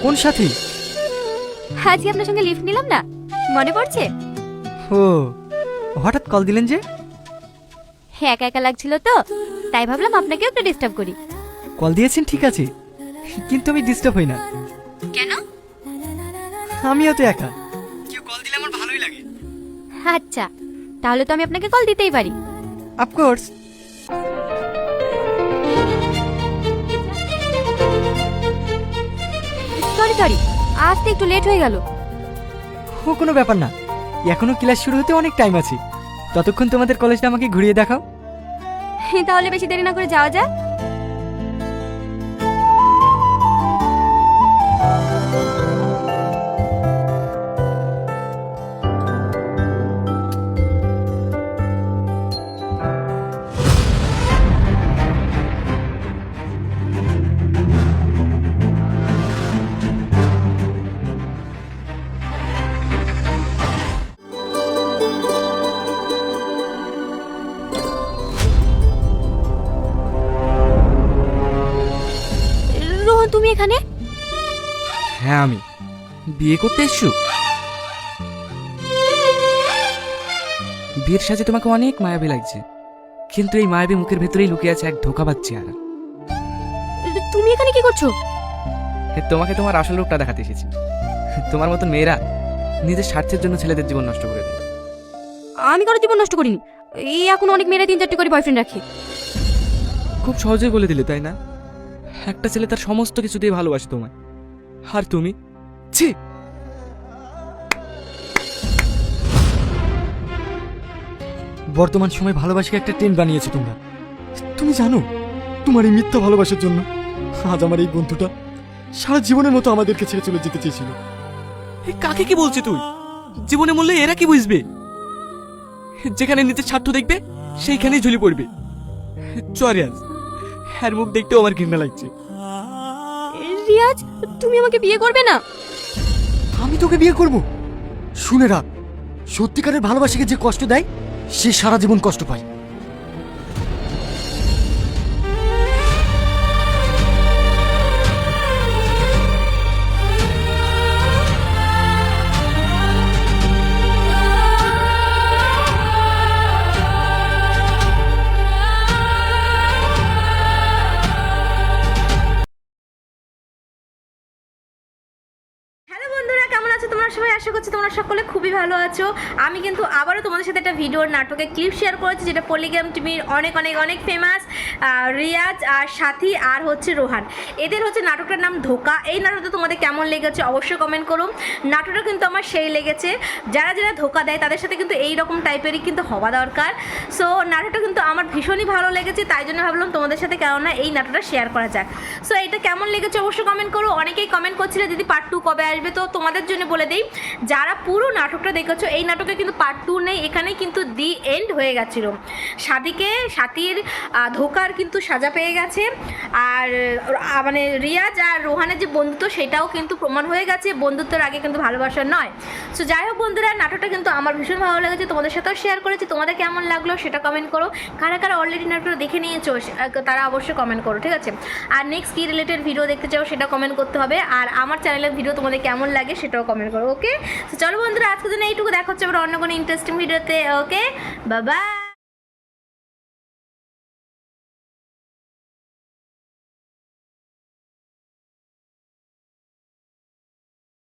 কোন সাথী? আজকে আপনার সঙ্গে লিফট নিলাম না, মনে পড়ছে? ও, হঠাৎ কল দিলেন যে? একা একা লাগছিল তো, তাই ভাবলাম আপনাকেও একটু ডিস্টার্ব করি। কল দিয়েছেন ঠিক আছে, কিন্তু আমি ডিস্টার্ব হই না। কেন? আমিও তো একা, কেউ কল দিলে আমার ভালোই লাগে। আচ্ছা, তাহলে তো আমি আপনাকে কল দিতেই পারি। অফকোর্স। সরি সরি, আসতে একটু লেট হয়ে গেল। ও কোনো ব্যাপার না, এখনো ক্লাস শুরু হতে অনেক টাইম আছে। ততক্ষণ তোমাদের কলেজটা আমাকে ঘুরিয়ে দেখাও। তাহলে বেশি দেরি না করে যাওয়া যাক। রোহন, তুমি এখানে? হ্যাঁ, আমি বিয়ে করতে এসছো? বিয়ের সাজে তোমাকে অনেক মায়াবী লাগছে, কিন্তু এই মায়াবী মুখের ভেতরেই লুকিয়ে আছে এক ধোঁকাবাজ চেহারা। তুমি এখানে কি করছো? তোমাকে তোমার আসল রূপটা দেখাতে এসেছি। তোমার মতন মেয়েরা নিজের স্বার্থের জন্য ছেলেদের জীবন নষ্ট করে দেয়। আমি কারো জীবন নষ্ট করিনি। এই এখন অনেক মেয়েরা 3-4টি করে বয়ফ্রেন্ড রাখে। খুব সহজেই বলে দিলে, তাই না? একটা ছেলে তার সমস্ত কিছু দিয়ে ভালোবাসে তোমায়, আর তুমি ছি। বর্তমান সময় ভালোবাসাকে একটা ট্রেন্ড বানিয়েছো তোমরা। তুমি জানো, তোমার এই মিথ্যা ভালোবাসার জন্য আজ আমার এই বন্ধুটা সারা জীবনের মতো আমাদেরকে ছেড়ে চলে যেতে চেয়েছিল। কাকে কি বলছিস তুই? জীবনে মূল্যে এরা কি বুঝবে? যেখানে নিজের স্বার্থ দেখবে সেইখানেই ঝুলি পড়বে। চরিয়াজ, হ্যার মুখ দেখতেও আমার ঘৃণা লাগছে। রিয়াজ, তুমি আমাকে বিয়ে করবে না? আমি তোকে বিয়ে করব? শুনে রাখ, সত্যিকারের ভালোবাসাকে যে কষ্ট দেয় সে সারা জীবন কষ্ট পায়। হ্যালো বন্ধুরা, কেমন আছো তোমরা সবাই? আশা করছি তোমরা সকলে খুবই ভালো আছো। আমি কিন্তু আবারও তোমাদের সাথে একটা ভিডিওর নাটকের ক্লিপ শেয়ার করেছি, যেটা পলিগ্রাম টিভির অনেক অনেক অনেক ফেমাস রিয়াজ আর সাথী আর হচ্ছে রোহান। এদের হচ্ছে নাটকটার নাম ধোকা। এই নাটকটা তোমাদের কেমন লেগেছে অবশ্যই কমেন্ট করো। নাটকটা কিন্তু আমার সেই লেগেছে। যারা যারা ধোকা দেয় তাদের সাথে কিন্তু এই রকম টাইপেরই কিন্তু হওয়া দরকার। সো নাটকটা কিন্তু আমার ভীষণই ভালো লেগেছে, তাই জন্য ভাবলাম তোমাদের সাথে কেননা এই নাটকটা শেয়ার করা যাক। সো এটা কেমন লেগেছে অবশ্যই কমেন্ট করো। অনেকেই কমেন্ট করছিলে দিদি পার্ট 2 কবে আসবে, তো তোমাদের জন্য বলে দিই, যারা পুরো নাটকটা দেখেছো এই নাটকে কিন্তু পার্ট 2 নেই, এখানেই কিন্তু দি এন্ড হয়ে গেছিল। সাথীর ধোকার কিন্তু সাজা পেয়ে গেছে, আর মানে রিয়াজ আর রোহানের যে বন্ধুত্ব সেটাও কিন্তু প্রমাণ হয়ে গেছে, বন্ধুত্বের আগে কিন্তু ভালোবাসা নয়। সো যাই হোক বন্ধুরা, নাটকটা কিন্তু আমার ভীষণ ভালো লেগেছে, তোমাদের সাথেও শেয়ার করেছি। তোমাদের কেমন লাগলো সেটা কমেন্ট করো। কারা কারা অলরেডি নাটকটা দেখে নিয়েছো তারা অবশ্যই কমেন্ট করো, ঠিক আছে? আর নেক্সট কী রিলেটেড ভিডিও দেখতে চাও সেটা কমেন্ট করতে হবে, আর আমার চ্যানেলের ভিডিও তোমাদের কেমন লাগে সেটাও কমেন্ট করো। ওকে, তো চলো বন্ধুরা, আজকের জন্য এইটুকু। দেখা হচ্ছে আবার অন্য কোনো ইন্টারেস্টিং ভিডিওতে। ওকে, বাই বাই।